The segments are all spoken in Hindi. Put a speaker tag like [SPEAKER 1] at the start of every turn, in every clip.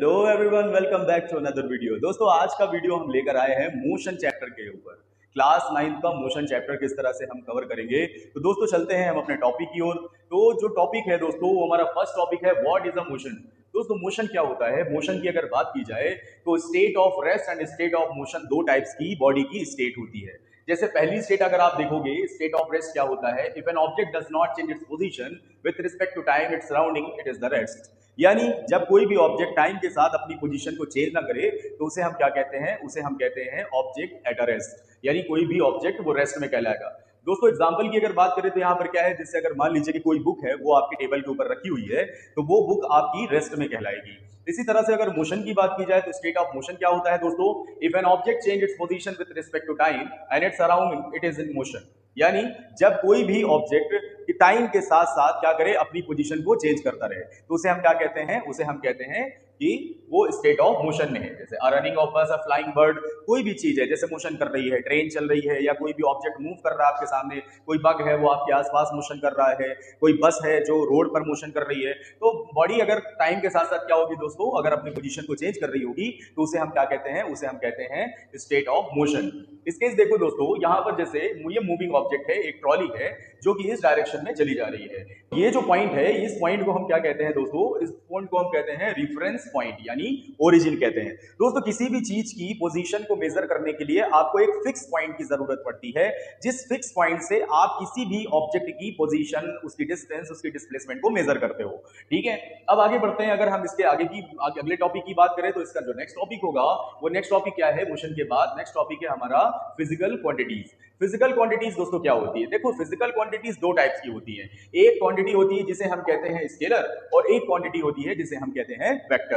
[SPEAKER 1] Hello everyone, welcome back to another video. दोस्तों, आज का वीडियो हम लेकर आए हैं मोशन चैप्टर के ऊपर। क्लास 9 का मोशन चैप्टर किस तरह से हम कवर करेंगे। तो दोस्तों चलते हैं हम अपने टॉपिक की ओर। तो जो टॉपिक है दोस्तों, वो हमारा फर्स्ट टॉपिक है, व्हाट इज अ मोशन। दोस्तों, मोशन क्या होता है? मोशन की अगर बात की जाए तो state of rest and state of motion, दो टाइप्स की बॉडी की स्टेट होती है। जैसे पहली स्टेट अगर आप देखोगे, स्टेट ऑफ रेस्ट क्या होता है? If an object does not change its position with respect to time its surrounding, it is the rest. यानी जब कोई भी ऑब्जेक्ट टाइम के साथ अपनी पोजीशन को चेंज ना करे तो उसे हम क्या कहते हैं? उसे हम कहते हैं ऑब्जेक्ट एट अ रेस्ट। यानी कोई भी ऑब्जेक्ट वो रेस्ट में कहलाएगा। दोस्तों, एग्जांपल की अगर बात करें तो यहाँ पर क्या है, जिससे अगर मान लीजिए कि कोई बुक है वो आपके टेबल के ऊपर रखी हुई है तो वो बुक आपकी रेस्ट में कहलाएगी। इसी तरह से अगर मोशन की बात की जाए तो स्टेट ऑफ मोशन क्या होता है दोस्तों? If an object change its position with respect to time and its surrounding, it is in motion. यानी जब कोई भी ऑब्जेक्ट टाइम के साथ साथ क्या करे, अपनी पोजीशन को चेंज करता रहे, तो उसे हम क्या कहते हैं? उसे हम कहते हैं कि वो स्टेट ऑफ मोशन में है। जैसे अ रनिंग ऑफ बस, अ फ्लाइंग बर्ड, कोई भी चीज है जैसे मोशन कर रही है, ट्रेन चल रही है, या कोई भी ऑब्जेक्ट मूव कर रहा है आपके सामने, कोई बग है वो आपके आसपास मोशन कर रहा है, कोई बस है जो रोड पर मोशन कर रही है, तो बॉडी अगर टाइम के साथ साथ क्या होगी दोस्तों, अगर अपनी पोजीशन को चेंज कर रही होगी तो उसे हम क्या कहते हैं? उसे हम कहते हैं स्टेट ऑफ मोशन। इस केस देखो दोस्तों, यहाँ पर जैसे ये मूविंग ऑब्जेक्ट है, एक ट्रॉली है जो कि इस डायरेक्शन में चली जा रही है। ये जो पॉइंट है, इस पॉइंट को हम क्या कहते हैं दोस्तों? इस पॉइंट को हम कहते हैं रेफरेंस पॉइंट, यानी ओरिजिन कहते हैं। दोस्तों, किसी भी चीज की पोजीशन को मेजर करने के लिए आपको एक फिक्स पॉइंट की जरूरत पड़ती है, जिस फिक्स पॉइंट से आप किसी भी ऑब्जेक्ट की पोजीशन, उसकी डिस्टेंस, उसकी डिस्प्लेसमेंट को मेजर करते हो। ठीक है, अब आगे बढ़ते हैं। अगर हम इसके अगले टॉपिक की बात करें तो इसका जो नेक्स्ट टॉपिक होगा, वो नेक्स्ट टॉपिक क्या है? मोशन के बाद नेक्स्ट टॉपिक है हमारा फिजिकल क्वांटिटीज। फिजिकल क्वांटिटीज दोस्तों क्या होती है? देखो, फिजिकल क्वांटिटीज दो टाइप्स की होती है। एक क्वांटिटी होती है जिसे हम कहते हैं स्केलर, और एक क्वांटिटी होती है जिसे हम कहते हैं वेक्टर।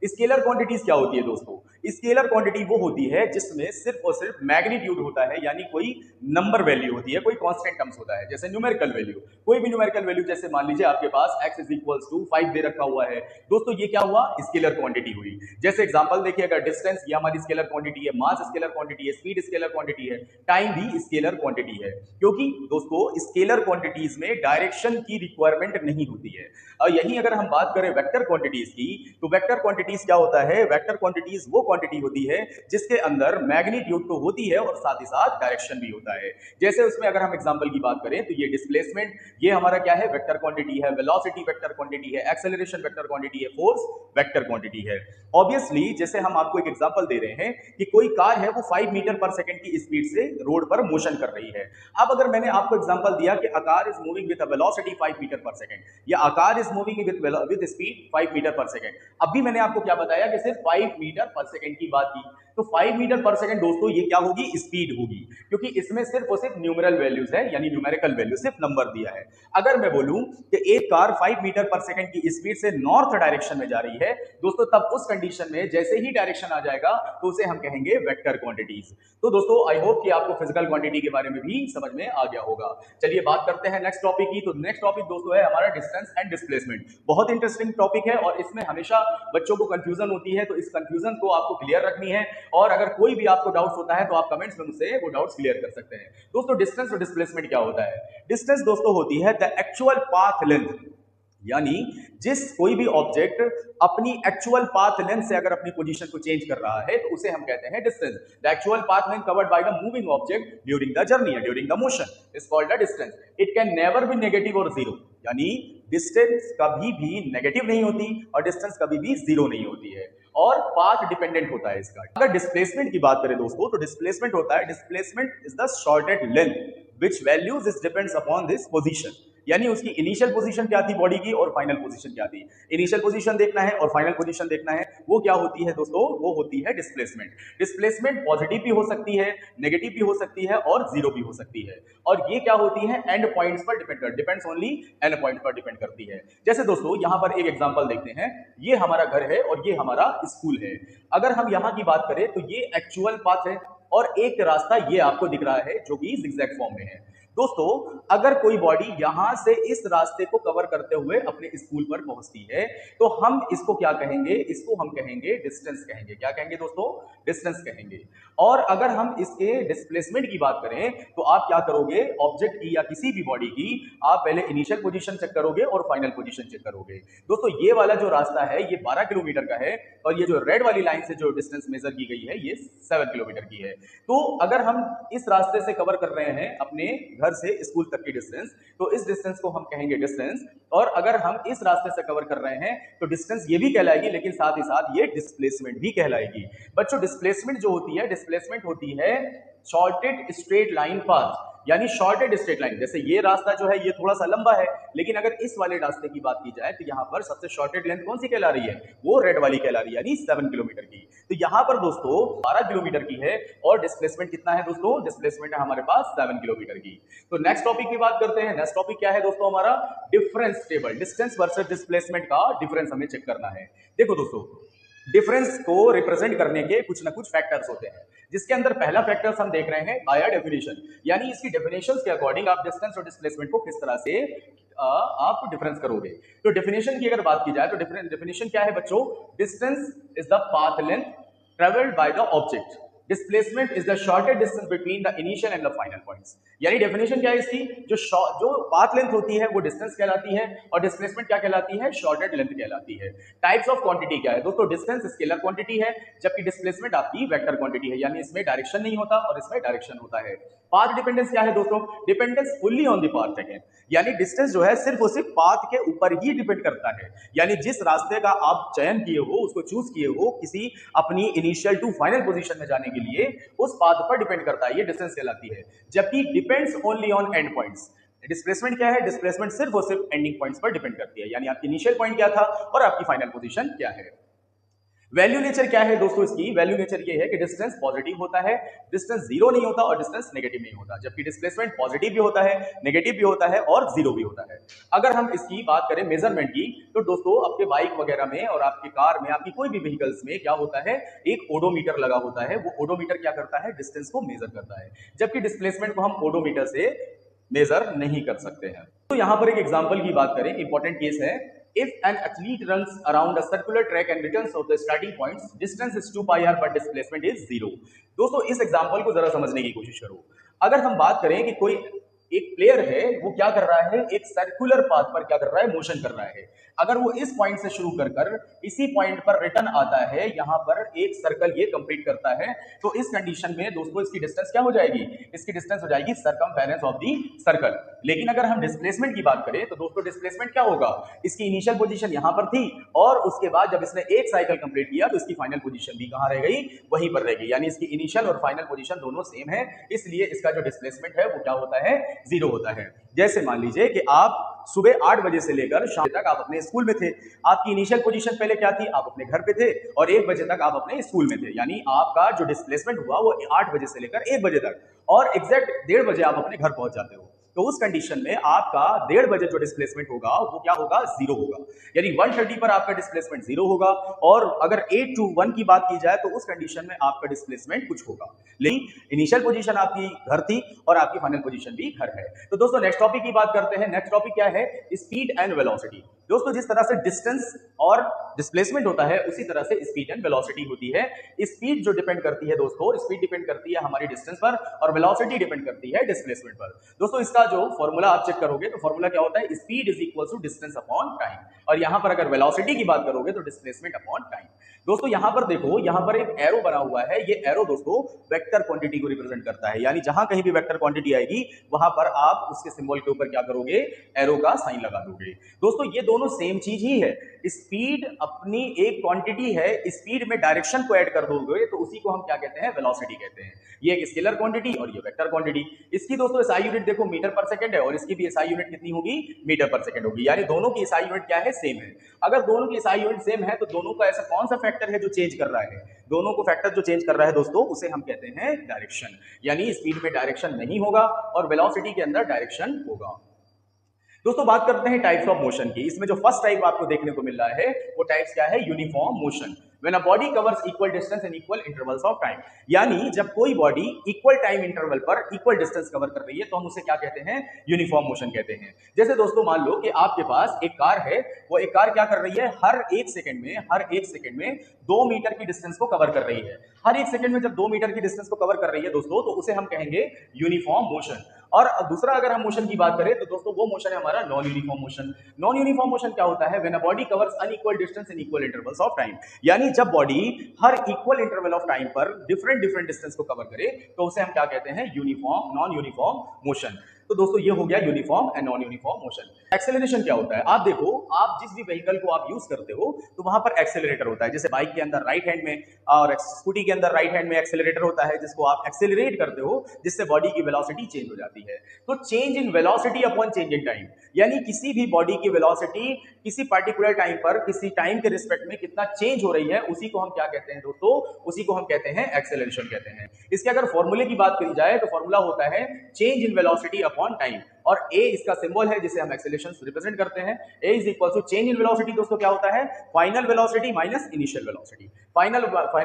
[SPEAKER 1] स्केलर क्वांटिटीज क्या होती है दोस्तों? स्केलर क्वांटिटी वो होती है जिसमें सिर्फ और सिर्फ मैग्नीट्यूड होता है, यानी कोई नंबर वैल्यू होती है, कोई कांस्टेंट टर्म्स होता है, जैसे न्यूमेरिकल वैल्यू। कोई भी न्यूमेरिकल वैल्यू, जैसे मान लीजिए आपके पास x इज इक्वल्स टू 5 दे रखा हुआ है दोस्तों, ये क्या हुआ? स्केलर क्वांटिटी हुई। जैसे एग्जांपल देखिए, अगर डिस्टेंस ये हमारी स्केलर क्वांटिटी है, मास स्केलर क्वांटिटी है, स्पीड स्केलर क्वांटिटी है, टाइम भी स्केलर क्वांटिटी है। क्योंकि दोस्तों स्केलर क्वांटिटीज में डायरेक्शन की रिक्वायरमेंट नहीं होती है। और यही अगर हम बात करें वेक्टर क्वांटिटीज की, तो वेक्टर क्वांटिटीज क्या होता है? वेक्टर क्वांटिटीज वो क्वांटिटी होती है जिसके अंदर मैग्नीट्यूड तो होती है और साथ ही साथ डायरेक्शन भी होता है। जैसे उसमें अगर हम एग्जांपल की बात करें तो ये डिस्प्लेसमेंट, ये हमारा क्या है? वेक्टर क्वांटिटी है। वेलोसिटी वेक्टर क्वांटिटी है। एक्सेलरेशन वेक्टर क्वांटिटी है। फोर्स वेक्टर क्वांटिटी है। ऑब्वियसली जैसे हम आपको एक एग्जांपल दे रहे हैं कि कोई कार है वो 5 मीटर पर सेकंड की स्पीड से रोड पर मोशन कर रही है। अब अगर मैंने आपको एग्जांपल दिया कि a car is moving with a velocity 5 metre per second, या a car is moving with speed 5 metre per second, अब भी मैंने आपको क्या बताया कि सिर्फ 5 मीटर पर सेकंड की बात की, तो 5 मीटर पर सेकंड दोस्तों ये क्या होगी? स्पीड होगी, क्योंकि इसमें सिर्फ और सिर्फ न्यूमेरल वैल्यूज है, यानी न्यूमेरिकल वैल्यू, सिर्फ नंबर दिया है। अगर मैं बोलूं कि एक कार 5 मीटर पर सेकंड की स्पीड से नॉर्थ डायरेक्शन में जा रही है दोस्तों, तब उस कंडीशन में जैसे ही डायरेक्शन आ जाएगा तो उसे हम कहेंगे वेक्टर क्वांटिटीज। तो दोस्तों आई होप कि आपको फिजिकल क्वांटिटी के बारे में भी समझ में आ गया होगा। चलिए बात करते हैं नेक्स्ट टॉपिक की। तो नेक्स्ट टॉपिक दोस्तों है हमारा डिस्टेंस एंड डिस्प्लेसमेंट। बहुत इंटरेस्टिंग टॉपिक है और इसमें हमेशा बच्चों को कंफ्यूजन होती है, तो इस कंफ्यूजन को आपको क्लियर रखनी है। और अगर कोई भी आपको डाउट्स होता है तो आप कमेंट्स में मुझसे वो डाउट्स क्लियर कर सकते हैं। दोस्तों डिस्टेंस और डिस्प्लेसमेंट क्या होता है? डिस्टेंस दोस्तों होती है द एक्चुअल पाथ लेंथ, यानी जिस कोई भी ऑब्जेक्ट अपनी एक्चुअल पाथ लेंथ से अगर अपनी पोजीशन को चेंज कर रहा है तो उसे हम कहते हैं distance. The actual path length covered by the moving object during the journey, during the motion is called the distance. It can never be negative और जीरो, यानी डिस्टेंस कभी भी नेगेटिव नहीं होती और डिस्टेंस कभी भी जीरो नहीं होती है, और पाथ डिपेंडेंट होता है इसका। अगर डिस्प्लेसमेंट की बात करें दोस्तों, तो डिस्प्लेसमेंट होता है, displacement is the shorted length which values is depends upon this position. यानी उसकी इनिशियल पोजीशन क्या थी बॉडी की और फाइनल पोजीशन क्या थी। इनिशियल पोजीशन देखना है और फाइनल पोजीशन देखना है, वो क्या होती है दोस्तों? वो होती है डिस्प्लेसमेंट। डिस्प्लेसमेंट पॉजिटिव भी हो सकती है, नेगेटिव भी हो सकती है और जीरो भी हो सकती है, और ये क्या होती है? एंड पॉइंट्स पर डिपेंड्स ओनली एंड पॉइंट पर डिपेंड करती है। जैसे दोस्तों यहाँ पर एक एग्जांपल देखते हैं, ये हमारा घर है और ये हमारा स्कूल है। अगर हम यहाँ की बात करें तो ये एक्चुअल पाथ है और एक रास्ता ये आपको दिख रहा है जो कि जिगजैग फॉर्म में है। दोस्तों अगर कोई बॉडी यहां से इस रास्ते को कवर करते हुए अपने स्कूल पर पहुंचती है तो हम इसको क्या कहेंगे, इसको हम कहेंगे डिस्टेंस कहेंगे। क्या कहेंगे दोस्तों? डिस्टेंस कहेंगे। और अगर हम इसके डिस्प्लेसमेंट की बात करें तो आप क्या करोगे, ऑब्जेक्ट की या किसी भी बॉडी की आप पहले इनिशियल पोजीशन चेक करोगे और फाइनल पोजीशन चेक करोगे। दोस्तों ये वाला जो रास्ता है ये 12 किलोमीटर का है और ये जो रेड वाली लाइन से जो डिस्टेंस मेजर की गई है ये 7 किलोमीटर की है। तो अगर हम इस रास्ते से कवर कर रहे हैं अपने घर से स्कूल तक की डिस्टेंस तो इस डिस्टेंस को हम कहेंगे डिस्टेंस। और अगर हम इस रास्ते से कवर कर रहे हैं तो डिस्टेंस ये भी कहलाएगी लेकिन साथ ही साथ ये डिस्प्लेसमेंट भी कहलाएगी। बच्चों डिस्प्लेसमेंट जो होती है, डिस्प्लेसमेंट होती है शॉर्टेड स्ट्रेट लाइन पाथ, यानी शॉर्टेड स्ट्रेट लाइन। जैसे ये रास्ता जो है ये थोड़ा सा लंबा है लेकिन अगर इस वाले रास्ते की बात की जाए तो यहाँ पर सबसे शॉर्टेड लेंथ कौन सी कहला रही है, वो रेड वाली कहला रही है, यानी 7 किलोमीटर की। तो यहाँ पर दोस्तों 12 किलोमीटर की है और डिस्प्लेसमेंट कितना है दोस्तों, डिस्प्लेसमेंट है हमारे पास 7 किलोमीटर की। तो नेक्स्ट टॉपिक की बात करते हैं। नेक्स्ट टॉपिक क्या है दोस्तों हमारा, difference table. Distance versus displacement का डिफरेंस हमें चेक करना है। देखो दोस्तों डिफरेंस को रिप्रेजेंट करने के कुछ ना कुछ फैक्टर्स होते हैं, जिसके अंदर पहला फैक्टर्स हम देख रहे हैं बाया डेफिनेशन, यानी इसकी डेफिनेशंस के अकॉर्डिंग आप डिस्टेंस और डिस्प्लेसमेंट को किस तरह से आप डिफरेंस करोगे। तो डेफिनेशन की अगर बात की जाए तो डेफिनेशन क्या है बच्चों, distance is the path length travelled by the object, displacement is the shortest distance between the initial and the final points. यानी डेफिनेशन क्या है इसकी, जो पाथ लेंथ होती है वो डिस्टेंस कहलाती है और डिस्प्लेसमेंट क्या कहलाती है, शॉर्टेड लेंथ कहलाती है। टाइप्स ऑफ क्वांटिटी क्या है दोस्तों, डिस्टेंस स्केलर क्वांटिटी है जबकि डिस्प्लेसमेंट आपकी वेक्टर क्वांटिटी है, यानी इसमें डायरेक्शन नहीं होता और इसमें डायरेक्शन होता है। पाथ डिपेंडेंस क्या है दोस्तों, dependence fully on the path second, यानी डिस्टेंस जो है सिर्फ और सिर्फ पाथ के ऊपर ही डिपेंड करता है, यानी जिस रास्ते का आप चयन किए हो, उसको चूज किए हो किसी अपनी इनिशियल टू फाइनल पोजीशन में जाने के लिए, उस पाथ पर डिपेंड करता है, ये डिस्टेंस कहलाती है। जबकि depends only on and points, displacement क्या है, डिस्प्लेसमेंट सिर्फ और सिर्फ एंडिंग पॉइंट्स पर डिपेंड करती है, यानी आपकी इनिशियल पॉइंट क्या था और आपकी फाइनल पोजीशन क्या है। वैल्यू नेचर क्या है दोस्तों इसकी, वैल्यू नेचर ये है कि डिस्टेंस पॉजिटिव होता है, डिस्टेंस जीरो नहीं होता और डिस्टेंस नेगेटिव नहीं होता, जबकि डिस्प्लेसमेंट पॉजिटिव भी होता है, नेगेटिव भी होता है और जीरो भी होता है। अगर हम इसकी बात करें मेजरमेंट की तो दोस्तों आपके बाइक वगैरह में और आपके कार में, आपकी कोई भी व्हीकल्स में क्या होता है, एक ओडोमीटर लगा होता है। वो ओडोमीटर क्या करता है, डिस्टेंस को मेजर करता है, जबकि डिस्प्लेसमेंट को हम ओडोमीटर से मेजर नहीं कर सकते हैं। तो यहां पर एक एग्जांपल की बात करें, इंपॉर्टेंट केस है, if an athlete runs around a circular track and returns of the starting points, distance is 2 pi r but displacement is 0। दोस्तों इस एग्जांपल को जरा समझने की कोशिश करो। अगर हम बात करें कि कोई एक प्लेयर है वो क्या कर रहा है, एक सर्कुलर पाथ पर क्या कर रहा है, मोशन कर रहा है। अगर वो इस पॉइंट से शुरू कर इसी पॉइंट पर रिटर्न आता है, यहां पर एक सर्कल ये कंप्लीट करता है, तो इस कंडीशन में दोस्तों इसकी डिस्टेंस क्या हो जाएगी, इसकी डिस्टेंस हो जाएगी सरकमफेरेंस ऑफ दी सर्कल। लेकिन अगर हम डिस्प्लेसमेंट की बात करें तो दोस्तों डिस्प्लेसमेंट क्या होगा, इसकी इनिशियल पोजीशन यहां पर थी और उसके बाद जब इसने एक साइकिल कंप्लीट किया तो इसकी फाइनल पोजीशन भी कहां रह गई, वहीं पर रह गई, यानी इसकी इनिशियल और फाइनल पोजीशन दोनों सेम है, इसलिए इसका जो डिस्प्लेसमेंट है वो क्या होता है, जीरो होता है। जैसे मान लीजिए कि आप सुबह 8 बजे से लेकर शाम तक आप अपने स्कूल में थे, आपकी इनिशियल पोजीशन पहले क्या थी, आप अपने घर पे थे और 1 बजे तक आप अपने स्कूल में थे, यानी आपका जो डिस्प्लेसमेंट हुआ वो 8 बजे से लेकर 1 बजे तक, और एग्जैक्ट 1:30 बजे आप अपने घर पहुंच जाते हो। तो उस कंडीशन में आपका 1:30 बजे जो डिस्प्लेसमेंट होगा वो क्या होगा, जीरो होगा, यानी 130 पर आपका डिस्प्लेसमेंट जीरो होगा। और अगर 8 to 1 की बात की जाए तो उस कंडीशन में आपका डिस्प्लेसमेंट कुछ होगा, लेकिन इनिशियल पोजीशन आपकी घर थी और आपकी फाइनल पोजीशन भी घर है। तो दोस्तों नेक्स्ट टॉपिक की बात करते हैं। नेक्स्ट टॉपिक क्या है, स्पीड एंड वेलोसिटी। दोस्तों जिस तरह से डिस्टेंस और डिस्प्लेसमेंट होता है उसी तरह से स्पीड एंड वेलोसिटी होती है। स्पीड जो डिपेंड करती है दोस्तों, स्पीड डिपेंड करती है हमारी डिस्टेंस पर और वेलोसिटी डिपेंड करती है डिस्प्लेसमेंट पर। दोस्तों इसका जो फॉर्मूला आप चेक करोगे तो फॉर्मूला क्या होता है, speed is equal to distance upon time, और यहां पर अगर वेलोसिटी की बात करोगे तो डिस्प्लेसमेंट अपॉन टाइम। दोस्तों यहां पर देखो, यहां पर एक एरो बना हुआ है, ये एरो दोस्तों वेक्टर क्वांटिटी को रिप्रेजेंट करता है, यानी जहां कहीं भी वेक्टर क्वांटिटी आएगी वहां पर आप उसके सिंबल के ऊपर क्या करोगे, एरो का साइन लगा दोगे। दोस्तों ये दोनों सेम चीज ही है, स्पीड अपनी एक क्वांटिटी है, स्पीड में डायरेक्शन को ऐड कर दोगे तो उसी को हम क्या कहते हैं, वेलोसिटी कहते हैं। ये एक स्केलर क्वांटिटी और ये वेक्टर क्वांटिटी। इसकी दोस्तों एसआई यूनिट देखो मीटर पर सेकंड है और इसकी भी एसआई यूनिट कितनी होगी, मीटर पर सेकंड होगी, यानी दोनों की एसआई यूनिट क्या है, सेम है। अगर दोनों की एसआई यूनिट सेम है तो दोनों का ऐसा कौन सा फैक्टर है जो चेंज कर रहा है, दोनों को फैक्टर जो चेंज कर रहा है दोस्तों उसे हम कहते हैं डायरेक्शन, यानी स्पीड में डायरेक्शन नहीं होगा और वेलोसिटी के अंदर डायरेक्शन होगा। दोस्तों बात करते हैं टाइप्स ऑफ मोशन की। इसमें जो फर्स्ट टाइप आपको देखने को मिल रहा है वो टाइप्स क्या है, uniform motion. When a body covers equal distance in equal intervals of time, यानी जब कोई बॉडी इक्वल टाइम इंटरवल पर इक्वल डिस्टेंस कवर कर रही है तो हम उसे क्या कहते हैं, यूनिफॉर्म मोशन कहते हैं। जैसे दोस्तों मान लो कि आपके पास एक कार है, वो एक कार क्या कर रही है, हर एक सेकंड में 2 मीटर की डिस्टेंस को कवर कर रही है। हर एक सेकंड में जब 2 मीटर की डिस्टेंस को कवर कर रही है दोस्तों, तो उसे हम कहेंगे यूनिफॉर्म मोशन। और दूसरा अगर हम मोशन की बात करें तो दोस्तों वो मोशन है हमारा non uniform motion. Non uniform motion क्या होता है, when a body covers unequal distance in equal intervals of time, यानी जब body her equal interval of time पर डिफरेंट डिफरेंट डिस्टेंस को कवर करे तो उसे हम क्या कहते हैं, यूनिफॉर्म नॉन यूनिफॉर्म मोशन। तो दोस्तों ये हो गया uniform and non uniform motion. Acceleration क्या होता है, आप देखो, आप जिस भी व्हीकल को आप यूज करते हो तो वहां पर एक्सेलरेटर होता है। जैसे बाइक के अंदर राइट हैंड में और स्कूटी के अंदर राइट हैंड में एक्सेलरेटर होता है, जिसको आप एक्सेलरेट करते हो, जिससे बॉडी की वेलोसिटी चेंज हो जाती है। तो change in velocity upon change in time, यानी किसी भी बॉडी की वेलोसिटी किसी पर्टिकुलर टाइम पर किसी टाइम के रिस्पेक्ट में कितना चेंज हो रही है, उसी को हम क्या कहते हैं दोस्तों, उसी को हम कहते हैं एक्सेलरेशन कहते हैं। इसके अगर फॉर्मूले की बात करी जाए तो फॉर्मूला होता है change in velocity upon time, और a इसका सिंबल है जिसे हम एक्सेलरेशन रिप्रेजेंट करते हैं। a is equal to change in velocity दोस्तों क्या होता है, final velocity minus initial velocity. Final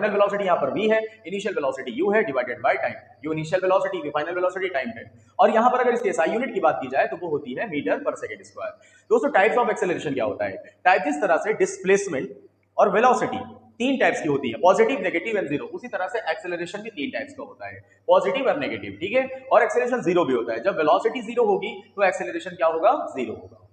[SPEAKER 1] velocity यहां पर v है, इनिशियल वेलोसिटी u है, divided by time. u initial velocity, v final velocity, time है। और यहां पर अगर इसकी SI यूनिट की बात की जाए तो वो होती है मीटर पर सेकंड स्क्वायर। दोस्तों टाइप्स ऑफ एक्सेलरेशन क्या होता है, टाइप इस तरह से डिस्प्लेसमेंट और वेलोसिटी तीन टाइप्स की होती है, पॉजिटिव, नेगेटिव एंड जीरो। उसी तरह से एक्सेलरेशन भी तीन टाइप्स का होता है, पॉजिटिव और नेगेटिव, ठीक है। और एक्सेलरेशन जीरो भी होता है, जब वेलोसिटी जीरो होगी तो एक्सेलरेशन क्या होगा, जीरो होगा।